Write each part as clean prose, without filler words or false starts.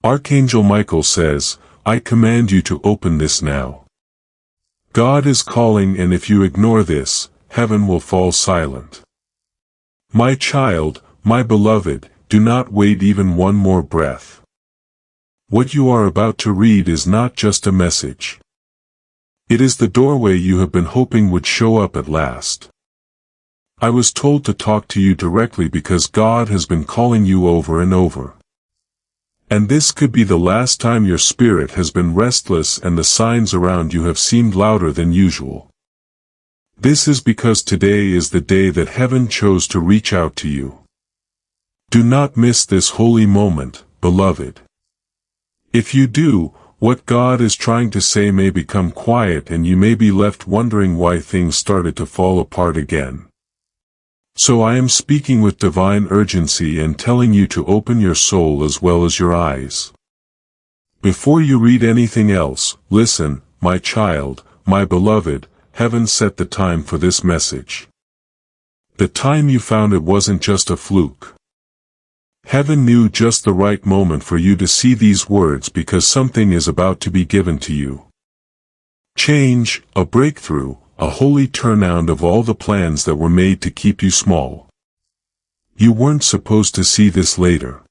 Archangel Michael says, I command you to open this now. God is calling, and if you ignore this, heaven will fall silent. My child, my beloved, do not wait even one more breath. What you are about to read is not just a message. It is the doorway you have been hoping would show up at last. I was told to talk to you directly because God has been calling you over and over. And this could be the last time your spirit has been restless and the signs around you have seemed louder than usual. This is because today is the day that heaven chose to reach out to you. Do not miss this holy moment, beloved. If you do, what God is trying to say may become quiet and you may be left wondering why things started to fall apart again. So I am speaking with divine urgency and telling you to open your soul as well as your eyes. Before you read anything else, listen, my child, my beloved, heaven set the time for this message. The time you found it wasn't just a fluke. Heaven knew just the right moment for you to see these words because something is about to be given to you. Change, a breakthrough, a holy turnaround of all the plans that were made to keep you small. You weren't supposed to see this later.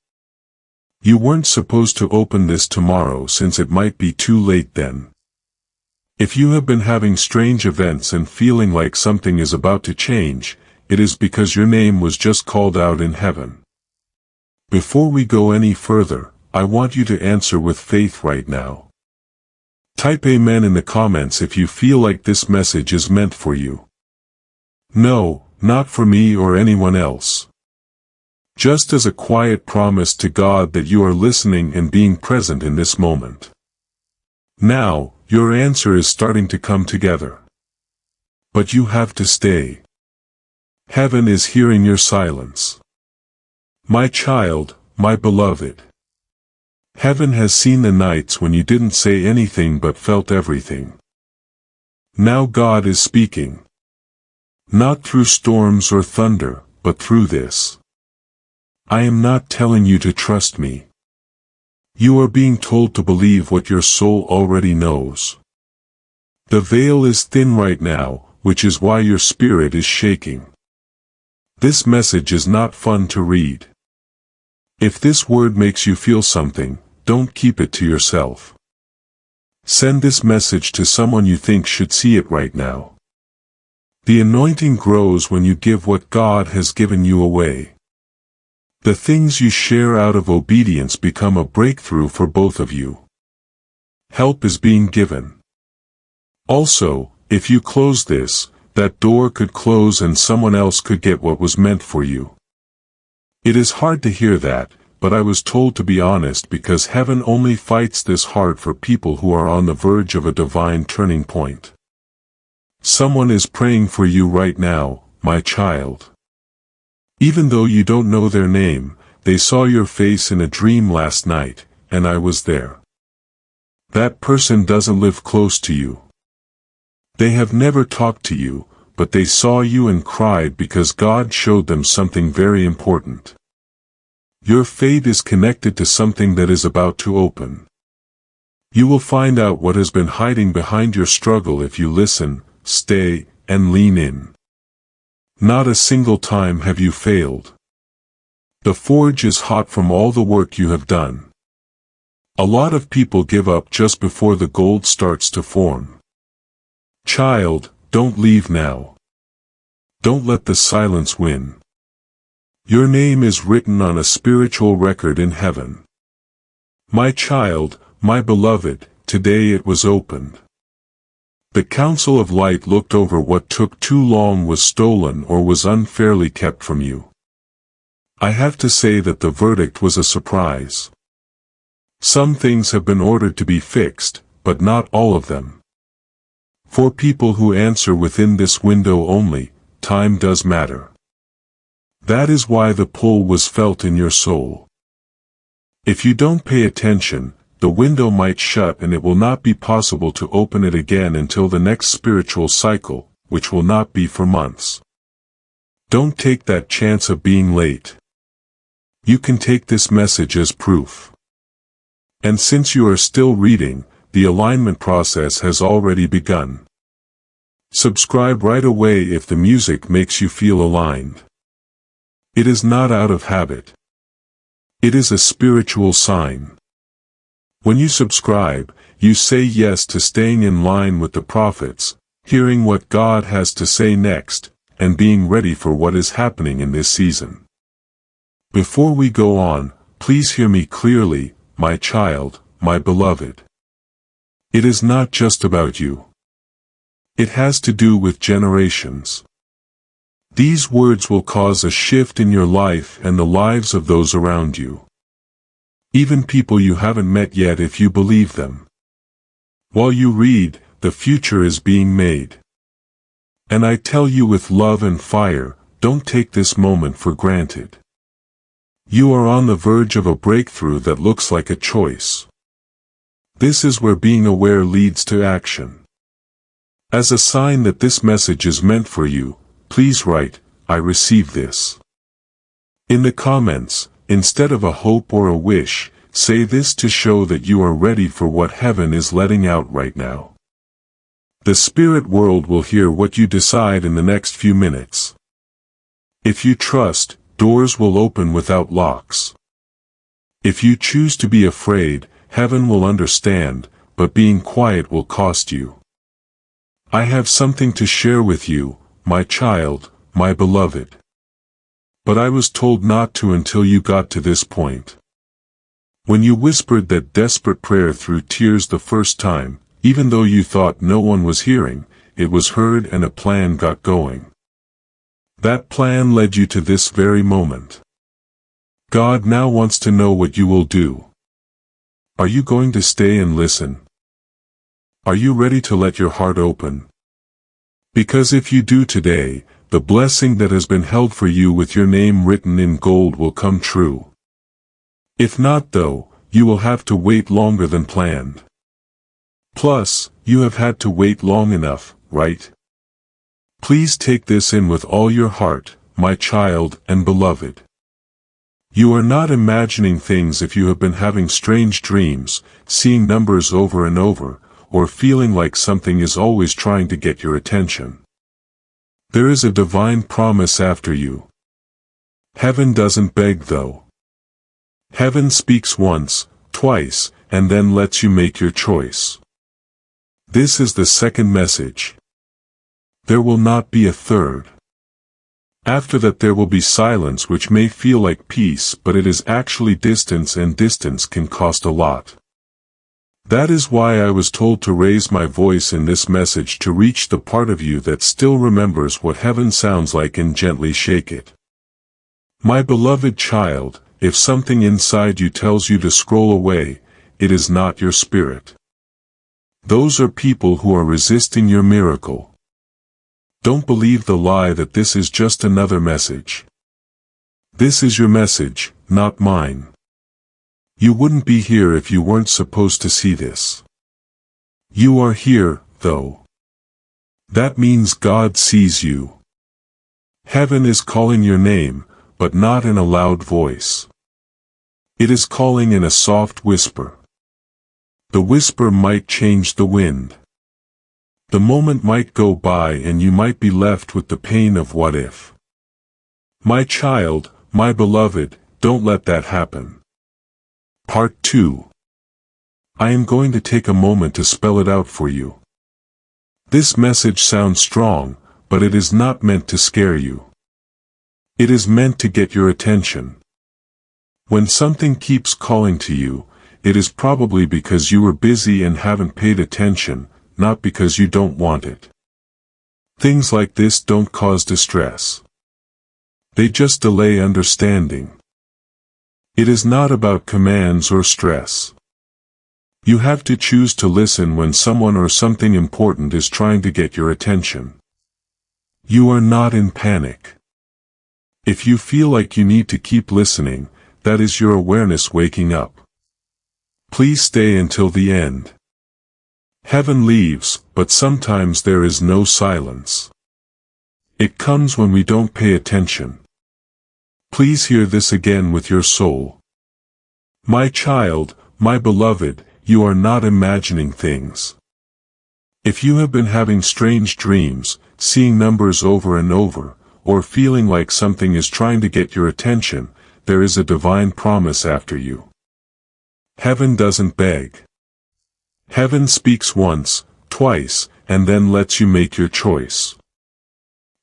You weren't supposed to open this tomorrow since it might be too late then. If you have been having strange events and feeling like something is about to change, it is because your name was just called out in heaven. Before we go any further, I want you to answer with faith right now. Type Amen in the comments if you feel like this message is meant for you. No, not for me or anyone else. Just as a quiet promise to God that you are listening and being present in this moment. Now, your answer is starting to come together. But you have to stay. Heaven is hearing your silence. My child, my beloved. Heaven has seen the nights when you didn't say anything but felt everything. Now God is speaking. Not through storms or thunder, but through this. I am not telling you to trust me. You are being told to believe what your soul already knows. The veil is thin right now, which is why your spirit is shaking. This message is not fun to read. If this word makes you feel something, don't keep it to yourself. Send this message to someone you think should see it right now. The anointing grows when you give what God has given you away. The things you share out of obedience become a breakthrough for both of you. Help is being given. Also, if you close this, that door could close and someone else could get what was meant for you. It is hard to hear that, but I was told to be honest because heaven only fights this hard for people who are on the verge of a divine turning point. Someone is praying for you right now, my child. Even though you don't know their name, they saw your face in a dream last night, and I was there. That person doesn't live close to you. They have never talked to you, but they saw you and cried because God showed them something very important. Your fate is connected to something that is about to open. You will find out what has been hiding behind your struggle if you listen, stay, and lean in. Not a single time have you failed. The forge is hot from all the work you have done. A lot of people give up just before the gold starts to form. Child, don't leave now. Don't let the silence win. Your name is written on a spiritual record in heaven. My child, my beloved, today it was opened. The Council of Light looked over what took too long was stolen or was unfairly kept from you. I have to say that the verdict was a surprise. Some things have been ordered to be fixed, but not all of them. For people who answer within this window only, time does matter. That is why the pull was felt in your soul. If you don't pay attention, the window might shut and it will not be possible to open it again until the next spiritual cycle, which will not be for months. Don't take that chance of being late. You can take this message as proof. And since you are still reading, the alignment process has already begun. Subscribe right away if the music makes you feel aligned. It is not out of habit. It is a spiritual sign. When you subscribe, you say yes to staying in line with the prophets, hearing what God has to say next, and being ready for what is happening in this season. Before we go on, please hear me clearly, my child, my beloved. It is not just about you. It has to do with generations. These words will cause a shift in your life and the lives of those around you. Even people you haven't met yet if you believe them. While you read, the future is being made. And I tell you with love and fire, don't take this moment for granted. You are on the verge of a breakthrough that looks like a choice. This is where being aware leads to action. As a sign that this message is meant for you, please write, "I receive this." In the comments, instead of a hope or a wish, say this to show that you are ready for what heaven is letting out right now. The spirit world will hear what you decide in the next few minutes. If you trust, doors will open without locks. If you choose to be afraid, heaven will understand, but being quiet will cost you. I have something to share with you, my child, my beloved. But I was told not to until you got to this point. When you whispered that desperate prayer through tears the first time, even though you thought no one was hearing, it was heard and a plan got going. That plan led you to this very moment. God now wants to know what you will do. Are you going to stay and listen? Are you ready to let your heart open? Because if you do today, the blessing that has been held for you with your name written in gold will come true. If not though, you will have to wait longer than planned. Plus, you have had to wait long enough, right? Please take this in with all your heart, my child and beloved. You are not imagining things if you have been having strange dreams, seeing numbers over and over, or feeling like something is always trying to get your attention. There is a divine promise after you. Heaven doesn't beg though. Heaven speaks once, twice, and then lets you make your choice. This is the second message. There will not be a third. After that there will be silence, which may feel like peace, but it is actually distance, and distance can cost a lot. That is why I was told to raise my voice in this message to reach the part of you that still remembers what heaven sounds like and gently shake it. My beloved child, if something inside you tells you to scroll away, it is not your spirit. Those are people who are resisting your miracle. Don't believe the lie that this is just another message. This is your message, not mine. You wouldn't be here if you weren't supposed to see this. You are here, though. That means God sees you. Heaven is calling your name, but not in a loud voice. It is calling in a soft whisper. The whisper might change the wind. The moment might go by and you might be left with the pain of what if. My child, my beloved, don't let that happen. Part 2. I am going to take a moment to spell it out for you. This message sounds strong, but it is not meant to scare you. It is meant to get your attention. When something keeps calling to you, it is probably because you were busy and haven't paid attention, not because you don't want it. Things like this don't cause distress. They just delay understanding. It is not about commands or stress. You have to choose to listen when someone or something important is trying to get your attention. You are not in panic. If you feel like you need to keep listening, that is your awareness waking up. Please stay until the end. Heaven leaves, but sometimes there is no silence. It comes when we don't pay attention. Please hear this again with your soul. My child, my beloved, you are not imagining things. If you have been having strange dreams, seeing numbers over and over, or feeling like something is trying to get your attention, there is a divine promise after you. Heaven doesn't beg. Heaven speaks once, twice, and then lets you make your choice.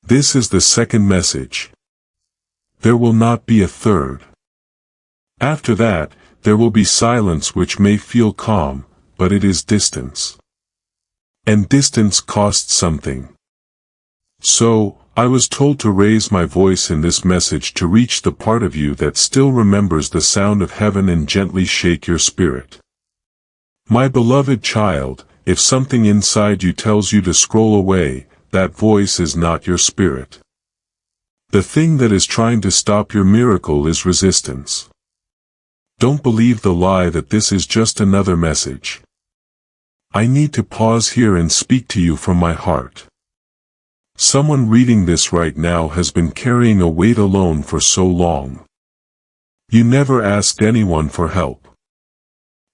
This is the second message. There will not be a third. After that, there will be silence which may feel calm, but it is distance. And distance costs something. So, I was told to raise my voice in this message to reach the part of you that still remembers the sound of heaven and gently shake your spirit. My beloved child, if something inside you tells you to scroll away, that voice is not your spirit. The thing that is trying to stop your miracle is resistance. Don't believe the lie that this is just another message. I need to pause here and speak to you from my heart. Someone reading this right now has been carrying a weight alone for so long. You never asked anyone for help.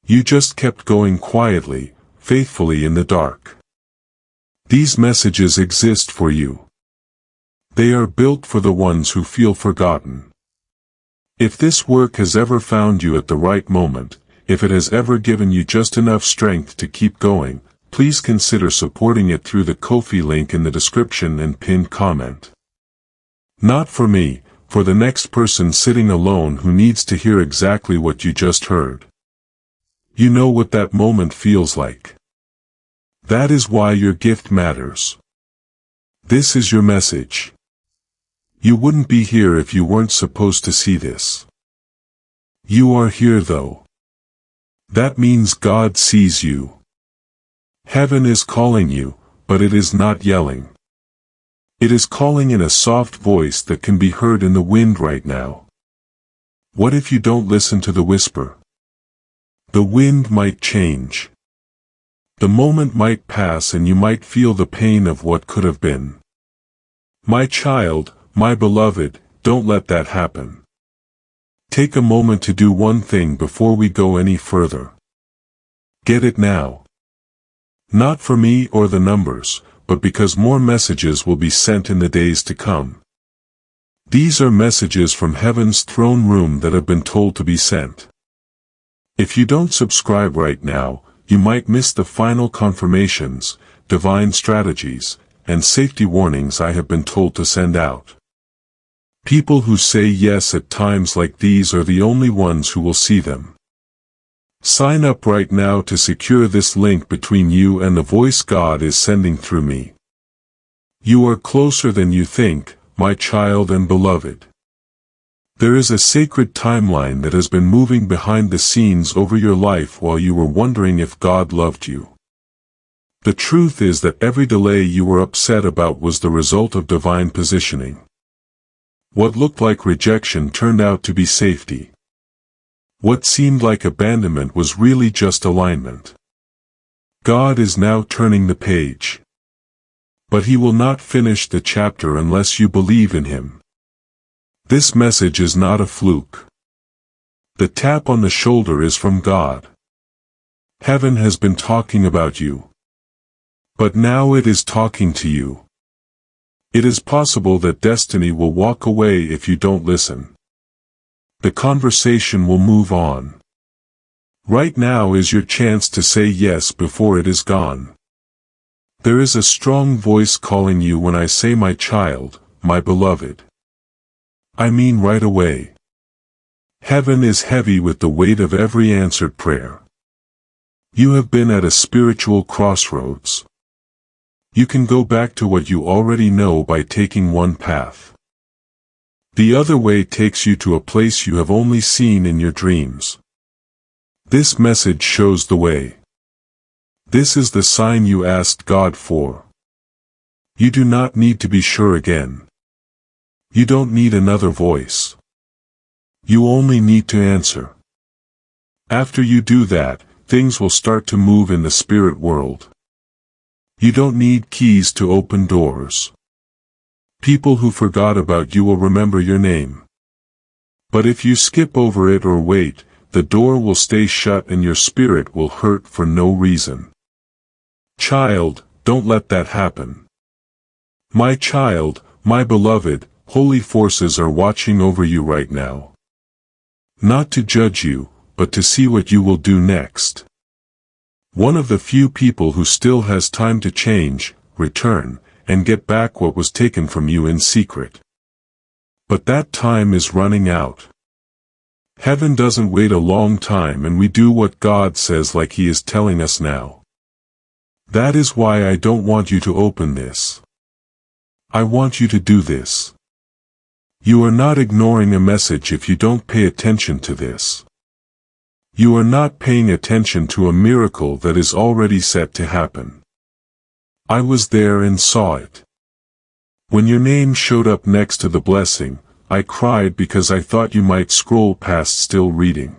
You just kept going quietly, faithfully in the dark. These messages exist for you. They are built for the ones who feel forgotten. If this work has ever found you at the right moment, if it has ever given you just enough strength to keep going, please consider supporting it through the Ko-fi link in the description and pinned comment. Not for me, for the next person sitting alone who needs to hear exactly what you just heard. You know what that moment feels like. That is why your gift matters. This is your message. You wouldn't be here if you weren't supposed to see this. You are here though. That means God sees you. Heaven is calling you, but it is not yelling. It is calling in a soft voice that can be heard in the wind right now. What if you don't listen to the whisper? The wind might change. The moment might pass and you might feel the pain of what could have been. My child, my beloved, don't let that happen. Take a moment to do one thing before we go any further. Get it now. Not for me or the numbers, but because more messages will be sent in the days to come. These are messages from heaven's throne room that have been told to be sent. If you don't subscribe right now, you might miss the final confirmations, divine strategies, and safety warnings I have been told to send out. People who say yes at times like these are the only ones who will see them. Sign up right now to secure this link between you and the voice God is sending through me. You are closer than you think, my child and beloved. There is a sacred timeline that has been moving behind the scenes over your life while you were wondering if God loved you. The truth is that every delay you were upset about was the result of divine positioning. What looked like rejection turned out to be safety. What seemed like abandonment was really just alignment. God is now turning the page. But He will not finish the chapter unless you believe in Him. This message is not a fluke. The tap on the shoulder is from God. Heaven has been talking about you. But now it is talking to you. It is possible that destiny will walk away if you don't listen. The conversation will move on. Right now is your chance to say yes before it is gone. There is a strong voice calling you when I say my child, my beloved. I mean right away. Heaven is heavy with the weight of every answered prayer. You have been at a spiritual crossroads. You can go back to what you already know by taking one path. The other way takes you to a place you have only seen in your dreams. This message shows the way. This is the sign you asked God for. You do not need to be sure again. You don't need another voice. You only need to answer. After you do that, things will start to move in the spirit world. You don't need keys to open doors. People who forgot about you will remember your name. But if you skip over it or wait, the door will stay shut and your spirit will hurt for no reason. Child, don't let that happen. My child, my beloved, holy forces are watching over you right now. Not to judge you, but to see what you will do next. One of the few people who still has time to change, return, and get back what was taken from you in secret. But that time is running out. Heaven doesn't wait a long time and we do what God says like He is telling us now. That is why I don't want you to open this. I want you to do this. You are not ignoring a message if you don't pay attention to this. You are not paying attention to a miracle that is already set to happen. I was there and saw it. When your name showed up next to the blessing, I cried because I thought you might scroll past still reading.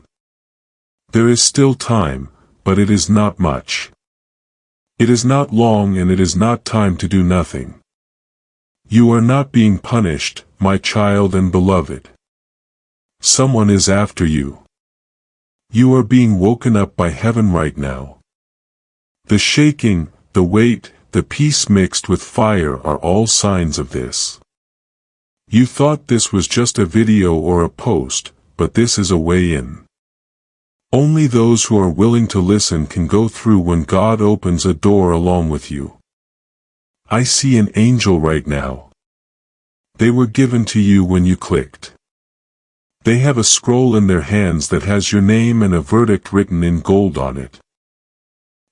There is still time, but it is not much. It is not long and it is not time to do nothing. You are not being punished, my child and beloved. Someone is after you. You are being woken up by heaven right now. The shaking, the weight, the peace mixed with fire are all signs of this. You thought this was just a video or a post, but this is a way in. Only those who are willing to listen can go through when God opens a door along with you. I see an angel right now. They were given to you when you clicked. They have a scroll in their hands that has your name and a verdict written in gold on it.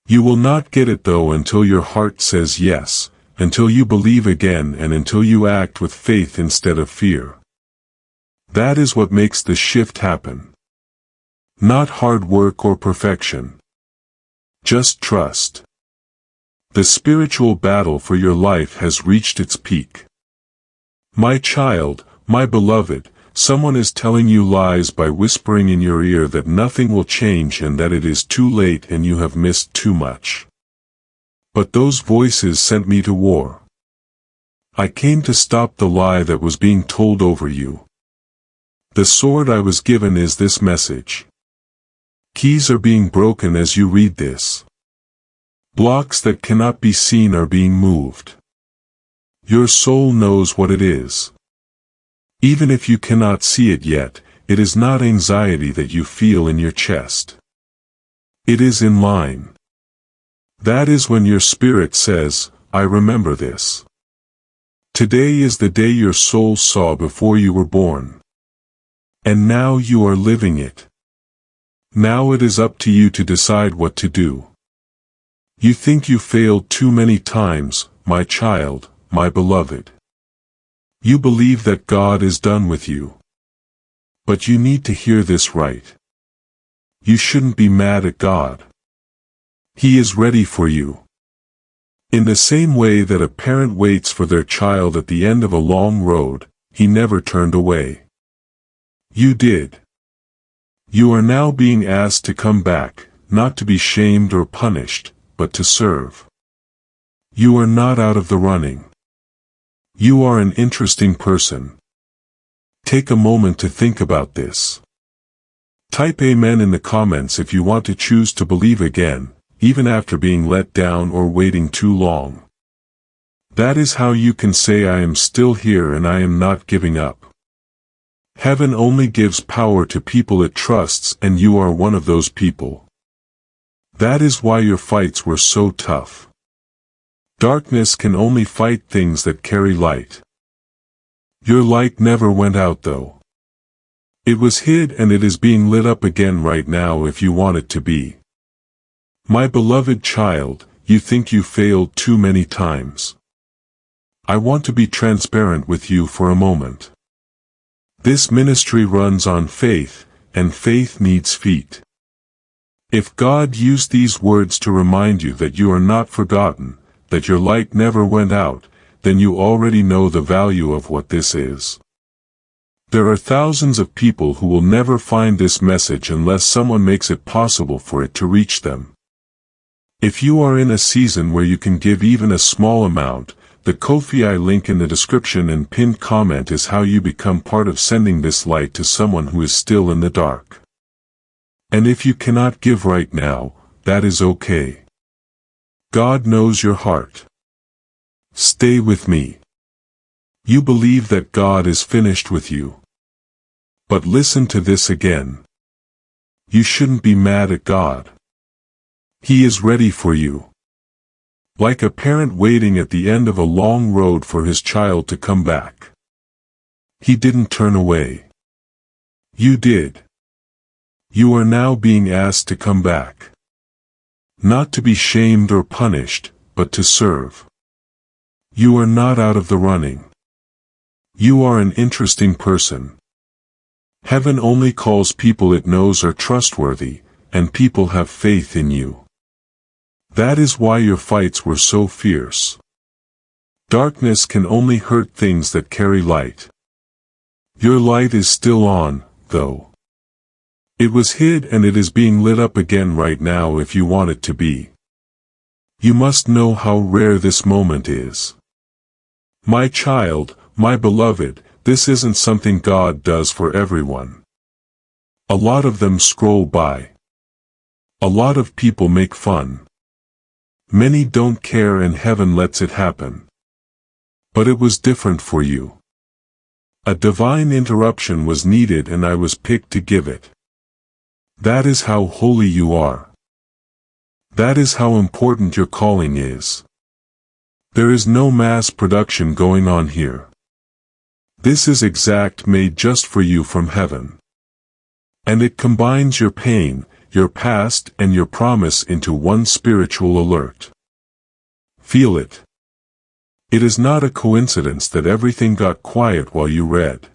You will not get it though until your heart says yes, until you believe again and until you act with faith instead of fear. That is what makes the shift happen. Not hard work or perfection. Just trust. The spiritual battle for your life has reached its peak. My child, my beloved, someone is telling you lies by whispering in your ear that nothing will change and that it is too late and you have missed too much. But those voices sent me to war. I came to stop the lie that was being told over you. The sword I was given is this message. Keys are being broken as you read this. Blocks that cannot be seen are being moved. Your soul knows what it is. Even if you cannot see it yet, it is not anxiety that you feel in your chest. It is in line. That is when your spirit says, I remember this. Today is the day your soul saw before you were born. And now you are living it. Now it is up to you to decide what to do. You think you failed too many times, my child, my beloved. You believe that God is done with you. But you need to hear this right. You shouldn't be mad at God. He is ready for you. In the same way that a parent waits for their child at the end of a long road, He never turned away. You did. You are now being asked to come back, not to be shamed or punished, but to serve. You are not out of the running. You are an interesting person. Take a moment to think about this. Type Amen in the comments if you want to choose to believe again, even after being let down or waiting too long. That is how you can say I am still here and I am not giving up. Heaven only gives power to people it trusts and you are one of those people. That is why your fights were so tough. Darkness can only fight things that carry light. Your light never went out though. It was hid and it is being lit up again right now if you want it to be. My beloved child, you think you failed too many times. I want to be transparent with you for a moment. This ministry runs on faith, and faith needs feet. If God used these words to remind you that you are not forgotten, that your light never went out, then you already know the value of what this is. There are thousands of people who will never find this message unless someone makes it possible for it to reach them. If you are in a season where you can give even a small amount, the Ko-fi link in the description and pinned comment is how you become part of sending this light to someone who is still in the dark. And if you cannot give right now, that is okay. God knows your heart. Stay with me. You believe that God is finished with you. But listen to this again. You shouldn't be mad at God. He is ready for you. Like a parent waiting at the end of a long road for his child to come back. He didn't turn away. You did. You are now being asked to come back. Not to be shamed or punished, but to serve. You are not out of the running. You are an interesting person. Heaven only calls people it knows are trustworthy, and people have faith in you. That is why your fights were so fierce. Darkness can only hurt things that carry light. Your light is still on, though. It was hid and it is being lit up again right now if you want it to be. You must know how rare this moment is. My child, my beloved, this isn't something God does for everyone. A lot of them scroll by. A lot of people make fun. Many don't care and heaven lets it happen. But it was different for you. A divine interruption was needed and I was picked to give it. That is how holy you are. That is how important your calling is. There is no mass production going on here. This is exact made just for you from heaven. And it combines your pain, your past and your promise into one spiritual alert. Feel it. It is not a coincidence that everything got quiet while you read.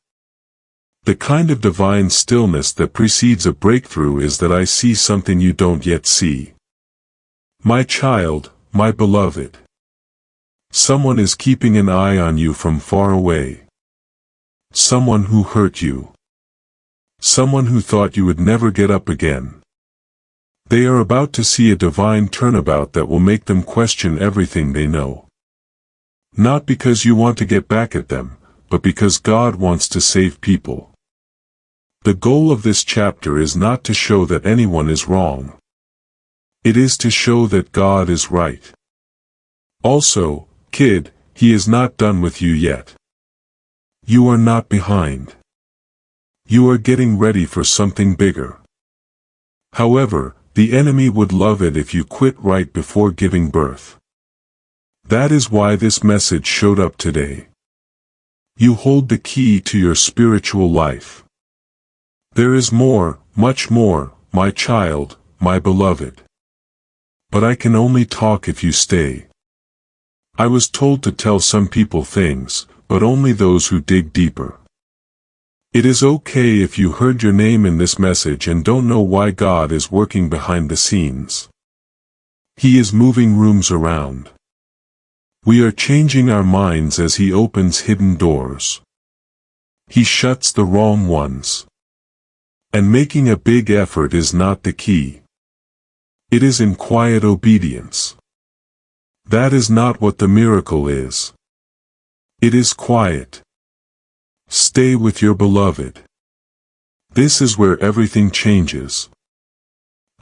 The kind of divine stillness that precedes a breakthrough is that I see something you don't yet see. My child, my beloved. Someone is keeping an eye on you from far away. Someone who hurt you. Someone who thought you would never get up again. They are about to see a divine turnabout that will make them question everything they know. Not because you want to get back at them, but because God wants to save people. The goal of this chapter is not to show that anyone is wrong. It is to show that God is right. Also, kid, He is not done with you yet. You are not behind. You are getting ready for something bigger. However, the enemy would love it if you quit right before giving birth. That is why this message showed up today. You hold the key to your spiritual life. There is more, much more, my child, my beloved. But I can only talk if you stay. I was told to tell some people things, but only those who dig deeper. It is okay if you heard your name in this message and don't know why God is working behind the scenes. He is moving rooms around. We are changing our minds as He opens hidden doors. He shuts the wrong ones. And making a big effort is not the key. It is in quiet obedience. That is not what the miracle is. It is quiet. Stay with your beloved. This is where everything changes.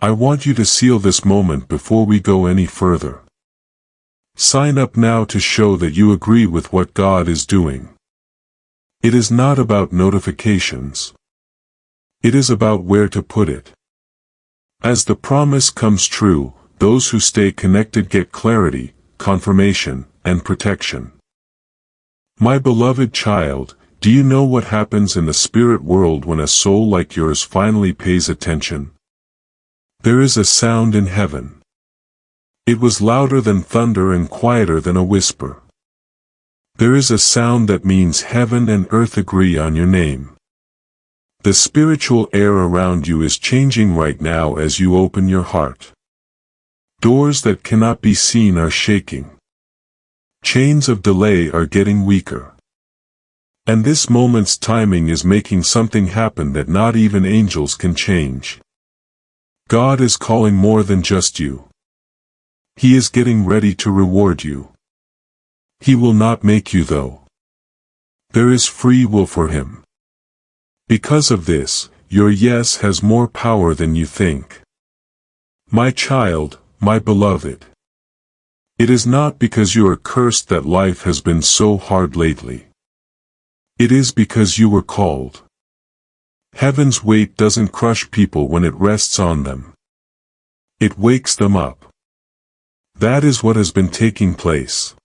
I want you to seal this moment before we go any further. Sign up now to show that you agree with what God is doing. It is not about notifications. It is about where to put it. As the promise comes true, those who stay connected get clarity, confirmation, and protection. My beloved child, do you know what happens in the spirit world when a soul like yours finally pays attention? There is a sound in heaven. It was louder than thunder and quieter than a whisper. There is a sound that means heaven and earth agree on your name. The spiritual air around you is changing right now as you open your heart. Doors that cannot be seen are shaking. Chains of delay are getting weaker. And this moment's timing is making something happen that not even angels can change. God is calling more than just you. He is getting ready to reward you. He will not make you though. There is free will for Him. Because of this, your yes has more power than you think. My child, my beloved. It is not because you are cursed that life has been so hard lately. It is because you were called. Heaven's weight doesn't crush people when it rests on them. It wakes them up. That is what has been taking place.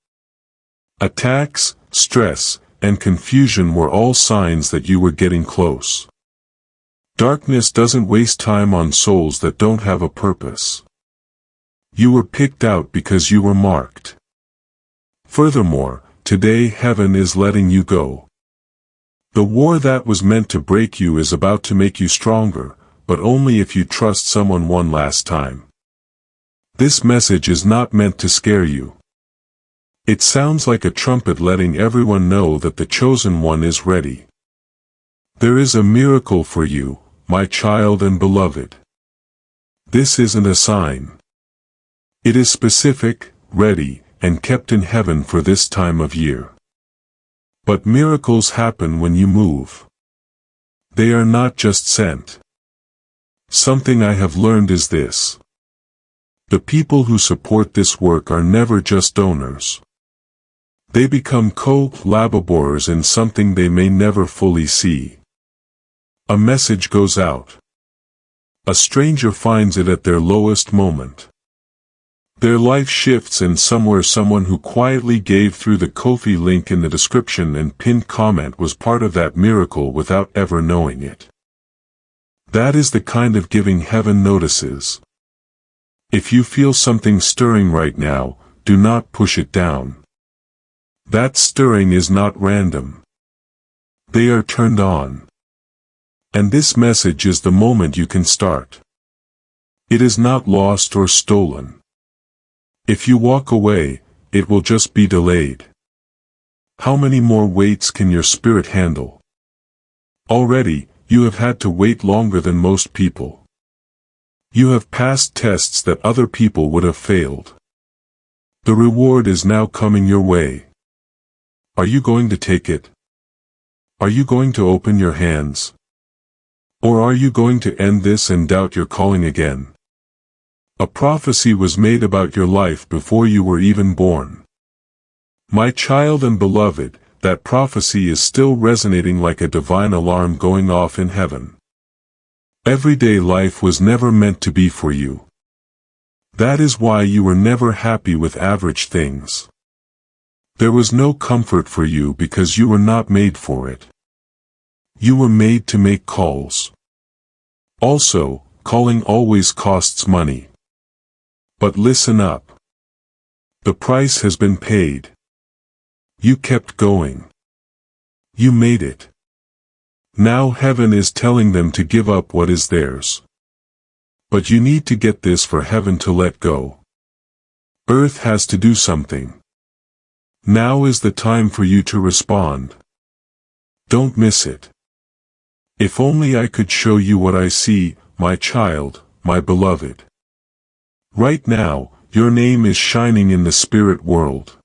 Attacks, stress, and confusion were all signs that you were getting close. Darkness doesn't waste time on souls that don't have a purpose. You were picked out because you were marked. Furthermore, today heaven is letting you go. The war that was meant to break you is about to make you stronger, but only if you trust someone one last time. This message is not meant to scare you. It sounds like a trumpet letting everyone know that the chosen one is ready. There is a miracle for you, my child and beloved. This isn't a sign. It is specific, ready, and kept in heaven for this time of year. But miracles happen when you move. They are not just sent. Something I have learned is this. The people who support this work are never just donors. They become co-laborers in something they may never fully see. A message goes out. A stranger finds it at their lowest moment. Their life shifts, and somewhere someone who quietly gave through the Ko-fi link in the description and pinned comment was part of that miracle without ever knowing it. That is the kind of giving heaven notices. If you feel something stirring right now, do not push it down. That stirring is not random. They are turned on. And this message is the moment you can start. It is not lost or stolen. If you walk away, it will just be delayed. How many more weights can your spirit handle? Already, you have had to wait longer than most people. You have passed tests that other people would have failed. The reward is now coming your way. Are you going to take it? Are you going to open your hands? Or are you going to end this and doubt your calling again? A prophecy was made about your life before you were even born. My child and beloved, that prophecy is still resonating like a divine alarm going off in heaven. Everyday life was never meant to be for you. That is why you were never happy with average things. There was no comfort for you because you were not made for it. You were made to make calls. Also, calling always costs money. But listen up. The price has been paid. You kept going. You made it. Now heaven is telling them to give up what is theirs. But you need to get this for heaven to let go. Earth has to do something. Now is the time for you to respond. Don't miss it. If only I could show you what I see, my child, my beloved. Right now, your name is shining in the spirit world.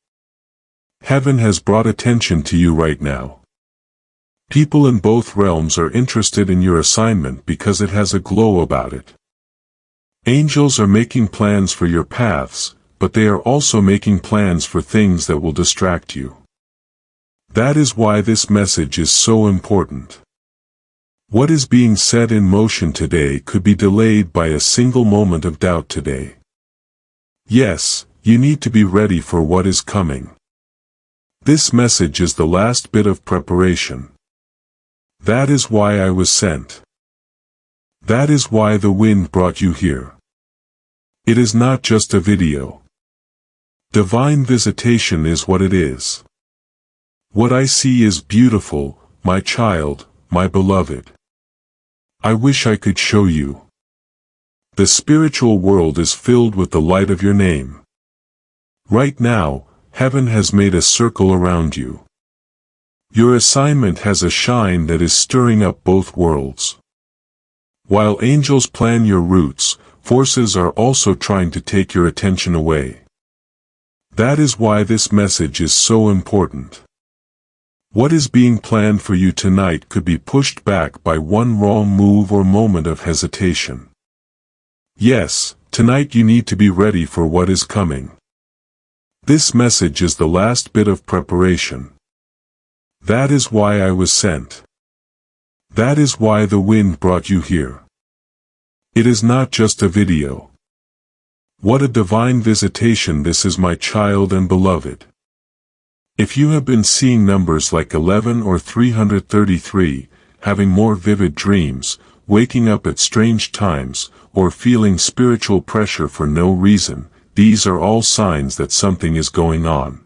Heaven has brought attention to you right now. People in both realms are interested in your assignment because it has a glow about it. Angels are making plans for your paths, but they are also making plans for things that will distract you. That is why this message is so important. What is being set in motion today could be delayed by a single moment of doubt today. Yes, you need to be ready for what is coming. This message is the last bit of preparation. That is why I was sent. That is why the wind brought you here. It is not just a video. Divine visitation is what it is. What I see is beautiful, my child, my beloved. I wish I could show you. The spiritual world is filled with the light of your name. Right now, heaven has made a circle around you. Your assignment has a shine that is stirring up both worlds. While angels plan your routes, forces are also trying to take your attention away. That is why this message is so important. What is being planned for you tonight could be pushed back by one wrong move or moment of hesitation. Yes, tonight you need to be ready for what is coming. This message is the last bit of preparation. That is why I was sent. That is why the wind brought you here. It is not just a video. What a divine visitation this is, my child and beloved. If you have been seeing numbers like 11 or 333, having more vivid dreams, waking up at strange times, or feeling spiritual pressure for no reason, these are all signs that something is going on.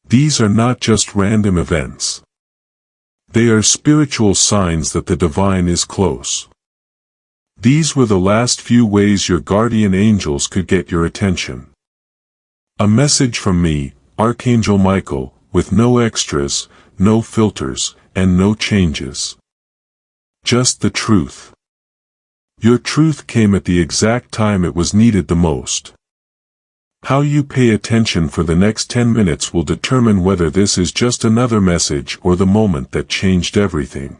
These are not just random events. They are spiritual signs that the divine is close. These were the last few ways your guardian angels could get your attention. A message from me, Archangel Michael, with no extras, no filters, and no changes. Just the truth. Your truth came at the exact time it was needed the most. How you pay attention for the next 10 minutes will determine whether this is just another message or the moment that changed everything.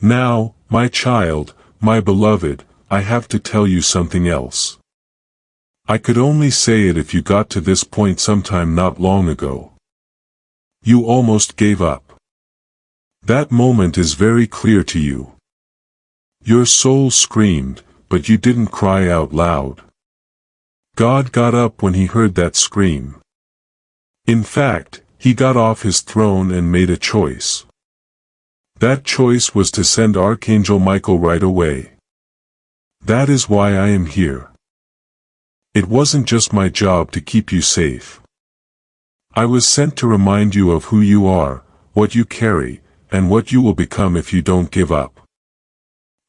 Now, my child, my beloved, I have to tell you something else. I could only say it if you got to this point sometime not long ago. You almost gave up. That moment is very clear to you. Your soul screamed, but you didn't cry out loud. God got up when he heard that scream. In fact, he got off his throne and made a choice. That choice was to send Archangel Michael right away. That is why I am here. It wasn't just my job to keep you safe. I was sent to remind you of who you are, what you carry, and what you will become if you don't give up.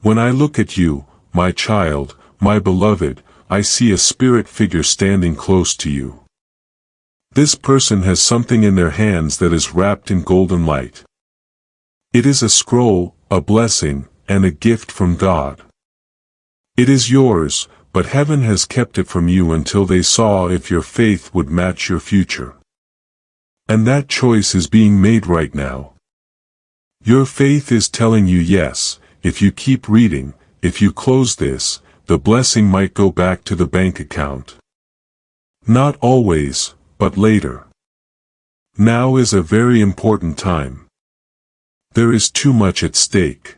When I look at you, my child, my beloved, I see a spirit figure standing close to you. This person has something in their hands that is wrapped in golden light. It is a scroll, a blessing, and a gift from God. It is yours, but heaven has kept it from you until they saw if your faith would match your future. And that choice is being made right now. Your faith is telling you yes, if you keep reading, if you close this, the blessing might go back to the bank account. Not always, but later. Now is a very important time. There is too much at stake.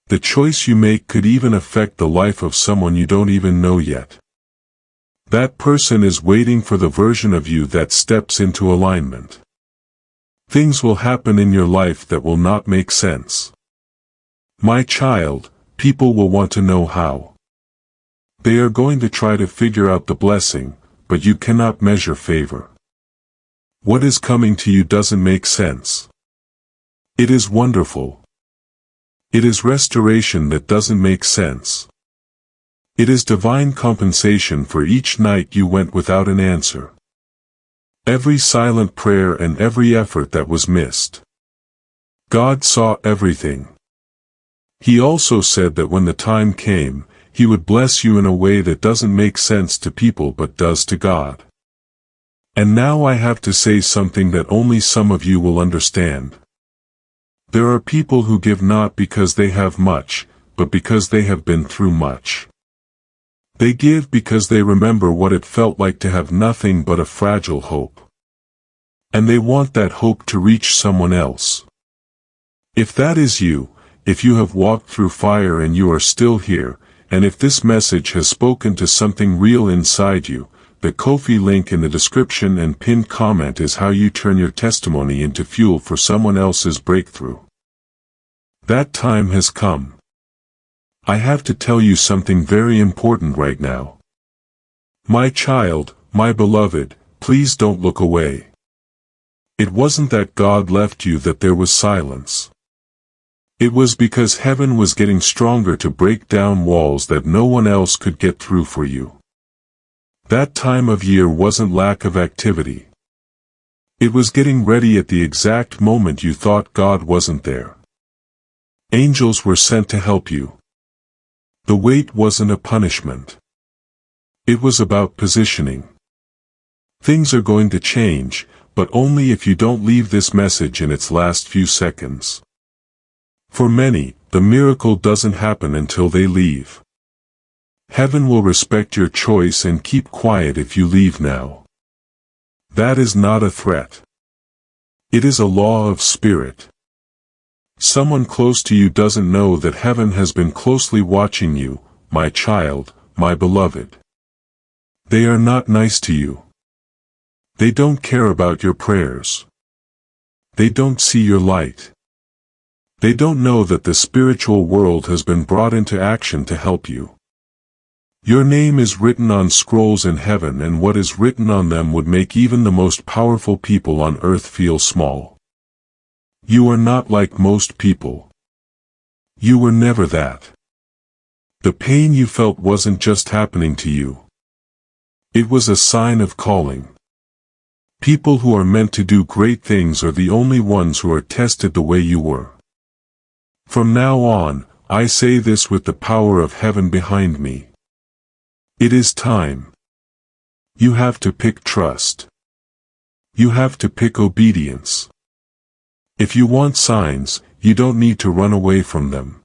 The choice you make could even affect the life of someone you don't even know yet. That person is waiting for the version of you that steps into alignment. Things will happen in your life that will not make sense. My child, people will want to know how. They are going to try to figure out the blessing, but you cannot measure favor. What is coming to you doesn't make sense. It is wonderful. It is restoration that doesn't make sense. It is divine compensation for each night you went without an answer. Every silent prayer and every effort that was missed. God saw everything. He also said that when the time came, He would bless you in a way that doesn't make sense to people but does to God. And now I have to say something that only some of you will understand. There are people who give not because they have much, but because they have been through much. They give because they remember what it felt like to have nothing but a fragile hope. And they want that hope to reach someone else. If that is you, if you have walked through fire and you are still here, and if this message has spoken to something real inside you, the Ko-fi link in the description and pinned comment is how you turn your testimony into fuel for someone else's breakthrough. That time has come. I have to tell you something very important right now. My child, my beloved, please don't look away. It wasn't that God left you that there was silence. It was because heaven was getting stronger to break down walls that no one else could get through for you. That time of year wasn't lack of activity. It was getting ready at the exact moment you thought God wasn't there. Angels were sent to help you. The wait wasn't a punishment. It was about positioning. Things are going to change, but only if you don't leave this message in its last few seconds. For many, the miracle doesn't happen until they leave. Heaven will respect your choice and keep quiet if you leave now. That is not a threat. It is a law of spirit. Someone close to you doesn't know that heaven has been closely watching you, my child, my beloved. They are not nice to you. They don't care about your prayers. They don't see your light. They don't know that the spiritual world has been brought into action to help you. Your name is written on scrolls in heaven, and what is written on them would make even the most powerful people on earth feel small. You are not like most people. You were never that. The pain you felt wasn't just happening to you. It was a sign of calling. People who are meant to do great things are the only ones who are tested the way you were. From now on, I say this with the power of heaven behind me. It is time. You have to pick trust. You have to pick obedience. If you want signs, you don't need to run away from them.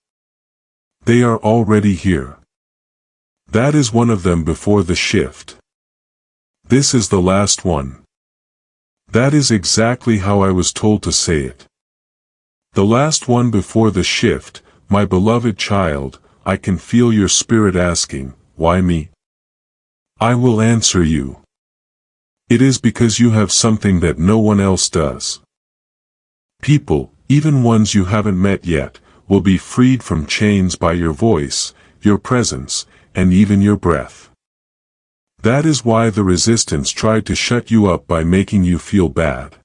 They are already here. That is one of them before the shift. This is the last one. That is exactly how I was told to say it. The last one before the shift, my beloved child, I can feel your spirit asking, why me? I will answer you. It is because you have something that no one else does. People, even ones you haven't met yet, will be freed from chains by your voice, your presence, and even your breath. That is why the resistance tried to shut you up by making you feel bad.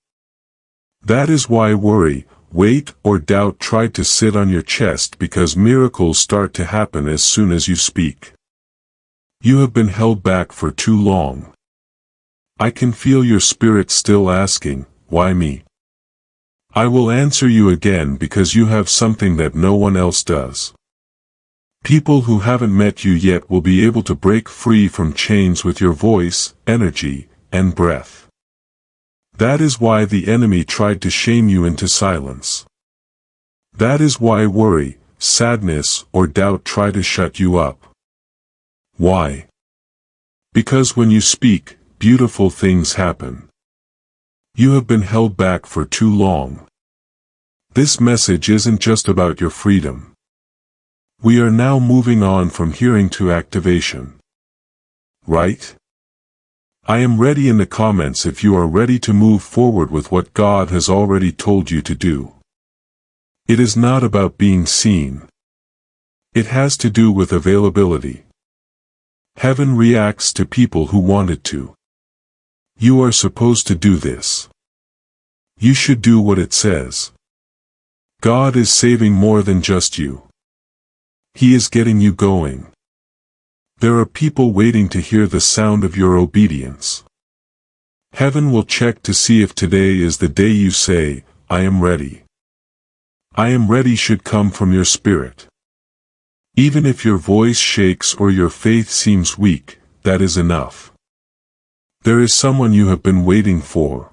That is why worry, weight, or doubt tried to sit on your chest, because miracles start to happen as soon as you speak. You have been held back for too long. I can feel your spirit still asking, why me? I will answer you again because you have something that no one else does. People who haven't met you yet will be able to break free from chains with your voice, energy, and breath. That is why the enemy tried to shame you into silence. That is why worry, sadness, or doubt try to shut you up. Why? Because when you speak, beautiful things happen. You have been held back for too long. This message isn't just about your freedom. We are now moving on from hearing to activation. Right? I am ready in the comments if you are ready to move forward with what God has already told you to do. It is not about being seen. It has to do with availability. Heaven reacts to people who want it to. You are supposed to do this. You should do what it says. God is saving more than just you. He is getting you going. There are people waiting to hear the sound of your obedience. Heaven will check to see if today is the day you say, I am ready. I am ready should come from your spirit. Even if your voice shakes or your faith seems weak, that is enough. There is someone you have been waiting for.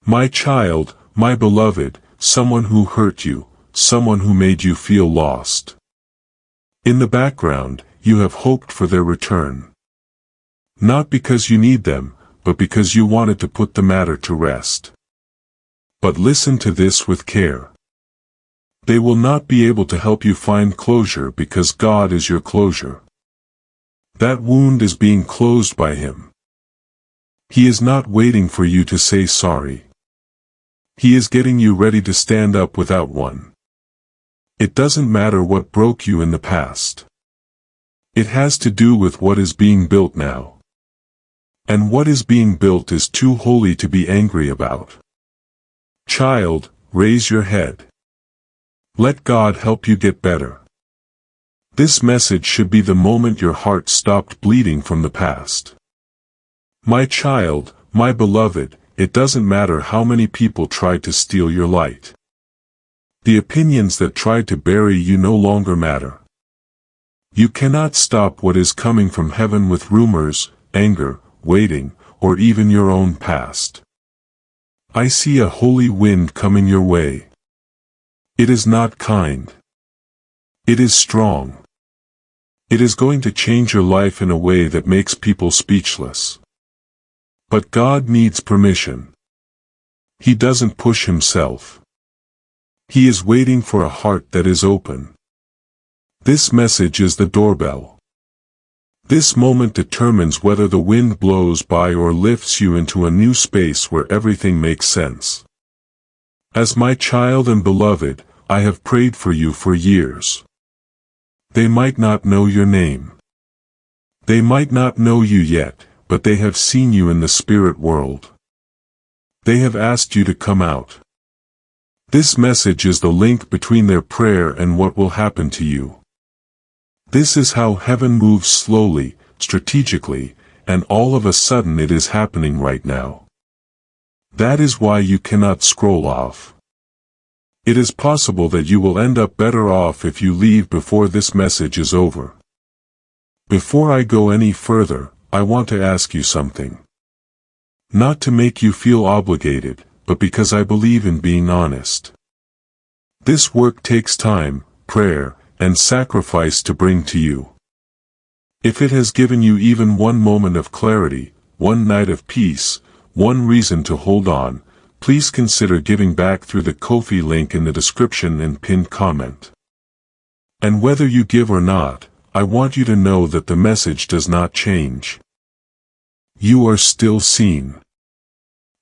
My child, my beloved, someone who hurt you, someone who made you feel lost. In the background, you have hoped for their return. Not because you need them, but because you wanted to put the matter to rest. But listen to this with care. They will not be able to help you find closure because God is your closure. That wound is being closed by Him. He is not waiting for you to say sorry. He is getting you ready to stand up without one. It doesn't matter what broke you in the past. It has to do with what is being built now. And what is being built is too holy to be angry about. Child, raise your head. Let God help you get better. This message should be the moment your heart stopped bleeding from the past. My child, my beloved, it doesn't matter how many people try to steal your light. The opinions that tried to bury you no longer matter. You cannot stop what is coming from heaven with rumors, anger, waiting, or even your own past. I see a holy wind coming your way. It is not kind. It is strong. It is going to change your life in a way that makes people speechless. But God needs permission. He doesn't push himself. He is waiting for a heart that is open. This message is the doorbell. This moment determines whether the wind blows by or lifts you into a new space where everything makes sense. As my child and beloved, I have prayed for you for years. They might not know your name. They might not know you yet, but they have seen you in the spirit world. They have asked you to come out. This message is the link between their prayer and what will happen to you. This is how heaven moves slowly, strategically, and all of a sudden it is happening right now. That is why you cannot scroll off. It is possible that you will end up better off if you leave before this message is over. Before I go any further, I want to ask you something. Not to make you feel obligated, but because I believe in being honest. This work takes time, prayer, and sacrifice to bring to you. If it has given you even one moment of clarity, one night of peace, one reason to hold on, please consider giving back through the Ko-fi link in the description and pinned comment. And whether you give or not, I want you to know that the message does not change. You are still seen.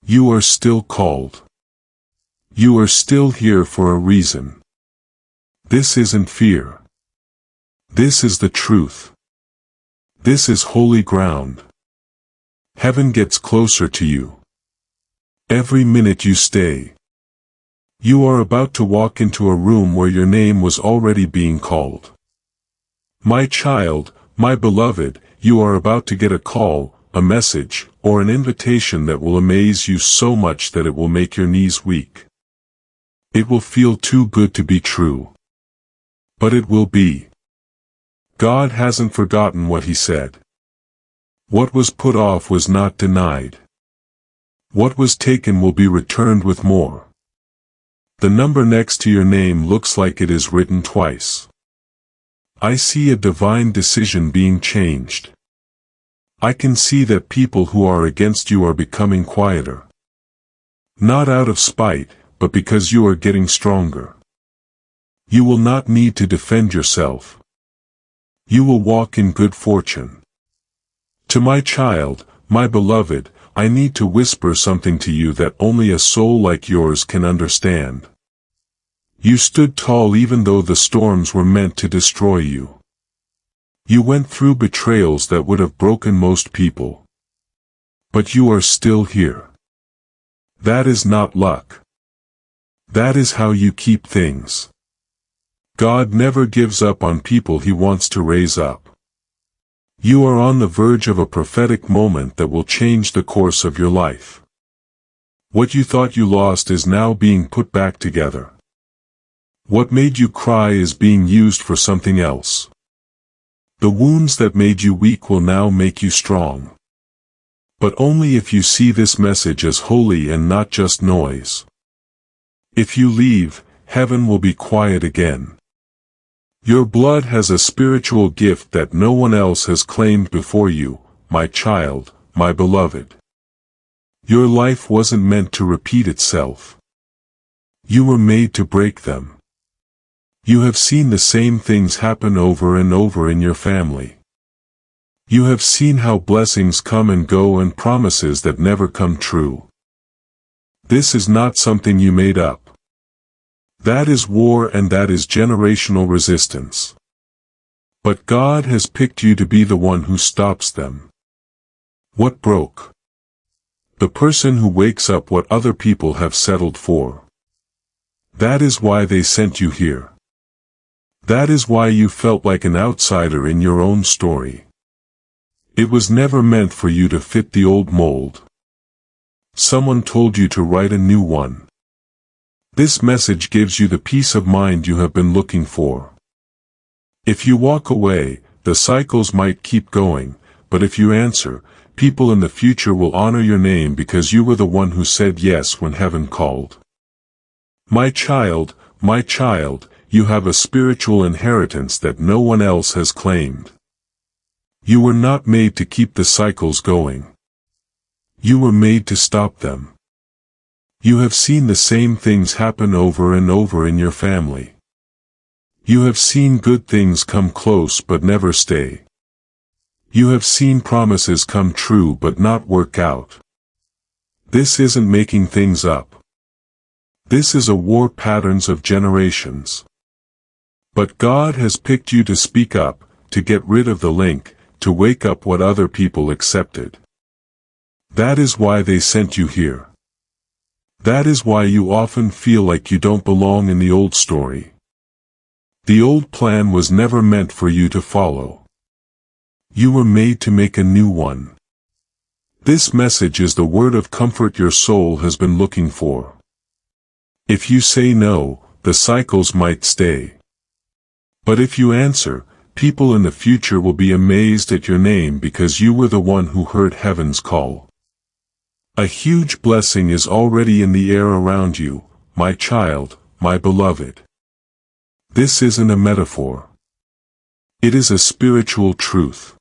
You are still called. You are still here for a reason. This isn't fear. This is the truth. This is holy ground. Heaven gets closer to you. Every minute you stay. You are about to walk into a room where your name was already being called. My child, my beloved, you are about to get a call, a message, or an invitation that will amaze you so much that it will make your knees weak. It will feel too good to be true. But it will be. God hasn't forgotten what he said. What was put off was not denied. What was taken will be returned with more. The number next to your name looks like it is written twice. I see a divine decision being changed. I can see that people who are against you are becoming quieter. Not out of spite, but because you are getting stronger. You will not need to defend yourself. You will walk in good fortune. To my child, my beloved, I need to whisper something to you that only a soul like yours can understand. You stood tall even though the storms were meant to destroy you. You went through betrayals that would have broken most people. But you are still here. That is not luck. That is how you keep things. God never gives up on people he wants to raise up. You are on the verge of a prophetic moment that will change the course of your life. What you thought you lost is now being put back together. What made you cry is being used for something else. The wounds that made you weak will now make you strong. But only if you see this message as holy and not just noise. If you leave, heaven will be quiet again. Your blood has a spiritual gift that no one else has claimed before you, my child, my beloved. Your life wasn't meant to repeat itself. You were made to break them. You have seen the same things happen over and over in your family. You have seen how blessings come and go and promises that never come true. This is not something you made up. That is war and that is generational resistance. But God has picked you to be the one who stops them. What broke? The person who wakes up what other people have settled for. That is why they sent you here. That is why you felt like an outsider in your own story. It was never meant for you to fit the old mold. Someone told you to write a new one. This message gives you the peace of mind you have been looking for. If you walk away, the cycles might keep going, but if you answer, people in the future will honor your name because you were the one who said yes when heaven called. My child, you have a spiritual inheritance that no one else has claimed. You were not made to keep the cycles going. You were made to stop them. You have seen the same things happen over and over in your family. You have seen good things come close but never stay. You have seen promises come true but not work out. This isn't making things up. This is a war patterns of generations. But God has picked you to speak up, to get rid of the link, to wake up what other people accepted. That is why they sent you here. That is why you often feel like you don't belong in the old story. The old plan was never meant for you to follow. You were made to make a new one. This message is the word of comfort your soul has been looking for. If you say no, the cycles might stay. But if you answer, people in the future will be amazed at your name because you were the one who heard heaven's call. A huge blessing is already in the air around you, my child, my beloved. This isn't a metaphor. It is a spiritual truth.